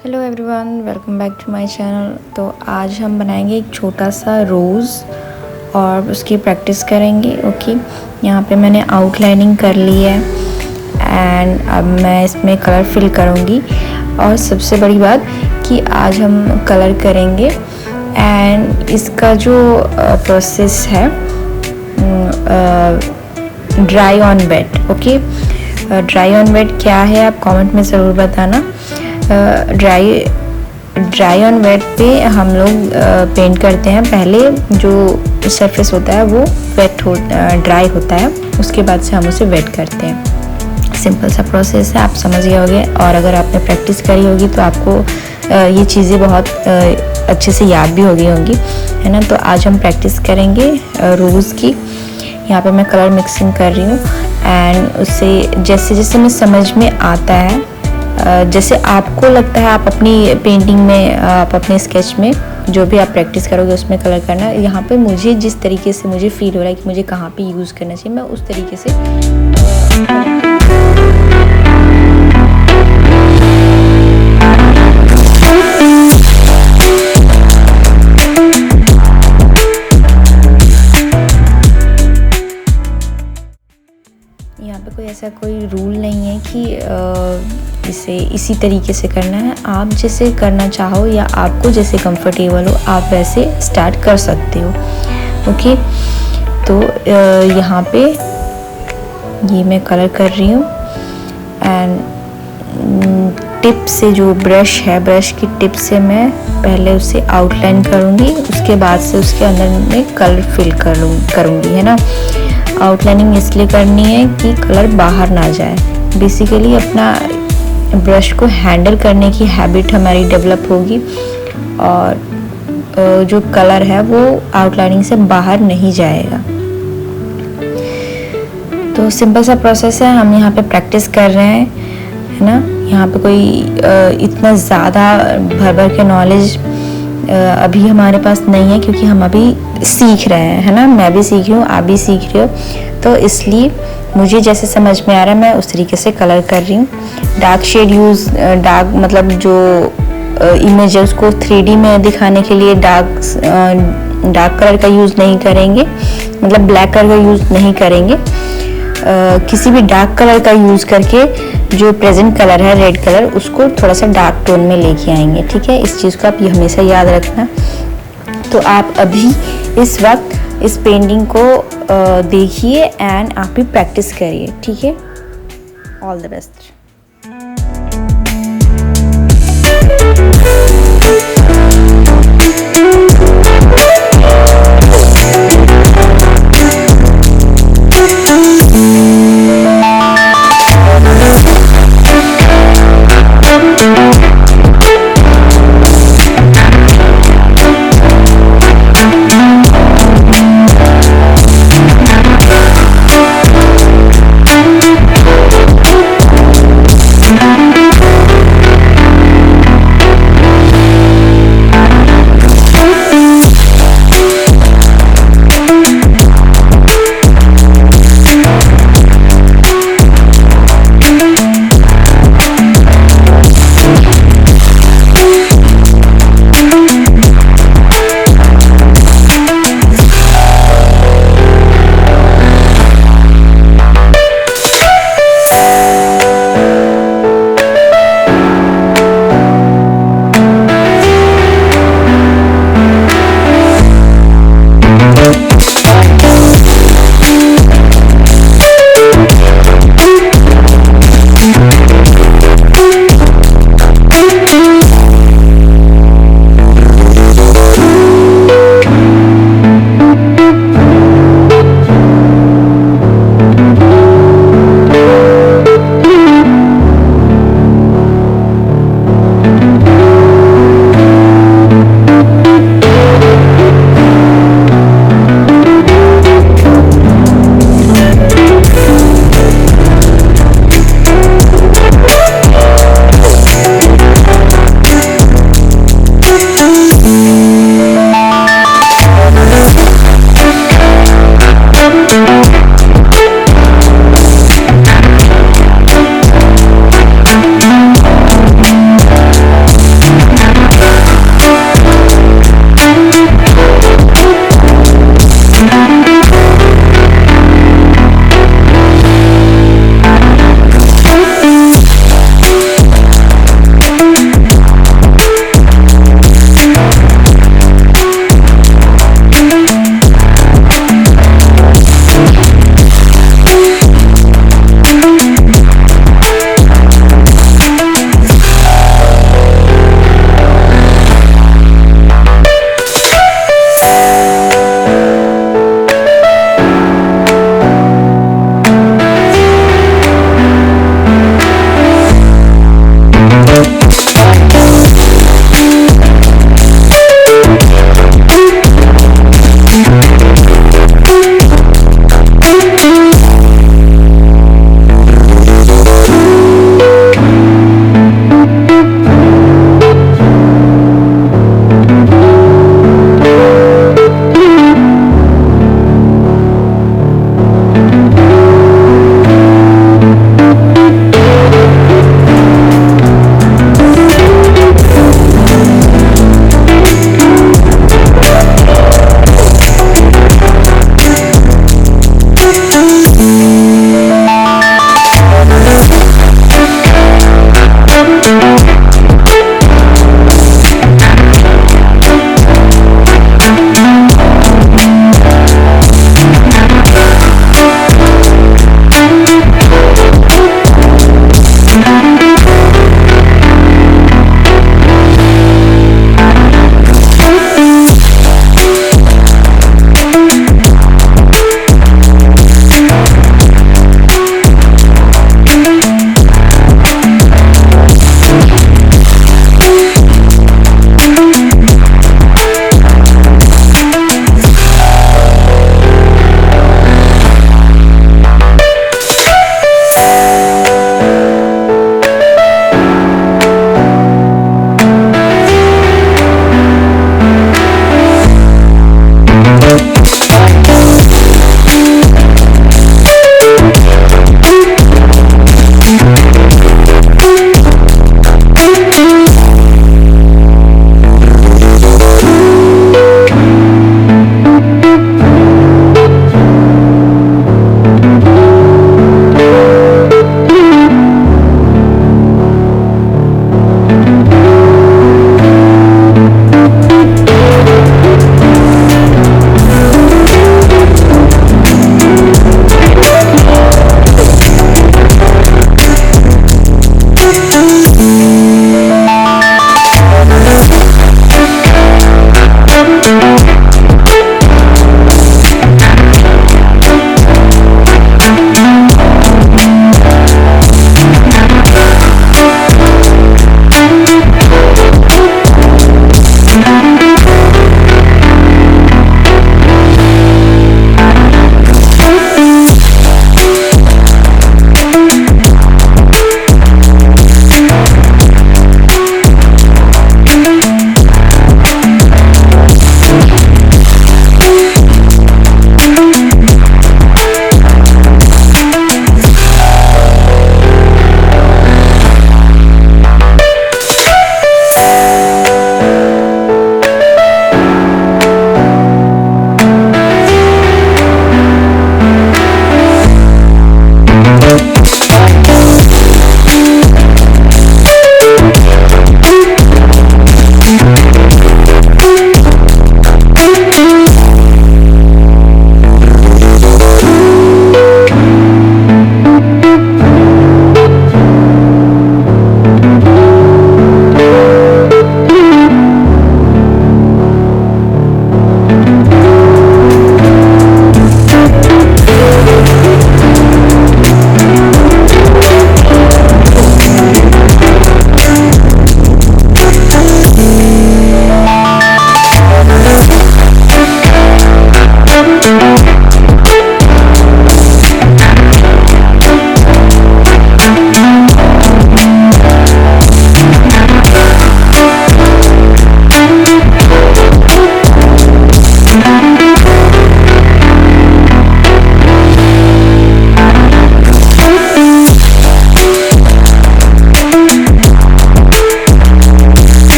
Hello everyone, welcome back to my channel. तो आज हम बनाएंगे एक छोटा सा रोज़ और उसकी प्रैक्टिस करेंगे। ओके, यहाँ पे मैंने आउटलाइनिंग कर ली है एंड अब मैं इसमें कलर फिल करूँगी। और सबसे बड़ी बात कि आज हम कलर करेंगे एंड इसका जो प्रोसेस है dry on wet. Okay, dry on wet क्या है आप कमेंट में ज़रूर बताना। ड्राई ऑन वेट पे हम लोग पेंट करते हैं। पहले जो सरफेस होता है वो ड्राई होता है, उसके बाद से हम उसे वेट करते हैं। सिंपल सा प्रोसेस है, आप समझ गए होंगे। और अगर आपने प्रैक्टिस करी होगी तो आपको ये चीज़ें बहुत अच्छे से याद भी हो गई होंगी, है ना। तो आज हम प्रैक्टिस करेंगे रोज़ की। यहाँ पे मैं कलर मिक्सिंग कर रही हूँ एंड उससे जैसे जैसे मैं समझ में आता है, जैसे आपको लगता है आप अपनी पेंटिंग में, आप अपने स्केच में जो भी आप प्रैक्टिस करोगे उसमें कलर करना है। यहाँ पे मुझे जिस तरीके से मुझे फील हो रहा है कि मुझे कहाँ पे यूज़ करना चाहिए, मैं उस तरीके से यहाँ पे कोई ऐसा कोई रूल नहीं है कि इसे इसी तरीके से करना है। आप जैसे करना चाहो या आपको जैसे कंफर्टेबल हो आप वैसे स्टार्ट कर सकते हो। ओके, तो यहाँ पे ये मैं कलर कर रही हूँ एंड टिप से जो ब्रश है, ब्रश की टिप से मैं पहले उसे आउटलाइन करूँगी, उसके बाद से उसके अंदर में कलर फिल करूँगी, है ना। आउटलाइनिंग इसलिए करनी है कि कलर बाहर ना जाए। बेसिकली अपना ब्रश को हैंडल करने की हैबिट हमारी डेवलप होगी और जो कलर है वो आउटलाइनिंग से बाहर नहीं जाएगा। तो सिंपल सा प्रोसेस है, हम यहाँ पे प्रैक्टिस कर रहे हैं, है ना। यहाँ पे कोई इतना ज़्यादा भर के नॉलेज अभी हमारे पास नहीं है क्योंकि हम अभी सीख रहे हैं, है ना। मैं भी सीख रही हूँ, आप भी सीख रहे हो, तो इसलिए मुझे जैसे समझ में आ रहा है मैं उस तरीके से कलर कर रही हूँ। डार्क शेड यूज़, डार्क मतलब जो इमेज है उसको 3D में दिखाने के लिए डार्क कलर का यूज़ नहीं करेंगे, मतलब ब्लैक कलर का यूज़ नहीं करेंगे। किसी भी डार्क कलर का यूज़ करके जो प्रेजेंट कलर है रेड कलर, उसको थोड़ा सा डार्क टोन में लेके आएंगे, ठीक है। इस चीज़ को आप ये हमेशा याद रखना। तो आप अभी इस वक्त इस पेंटिंग को देखिए एंड आप भी प्रैक्टिस करिए, ठीक है। All the best.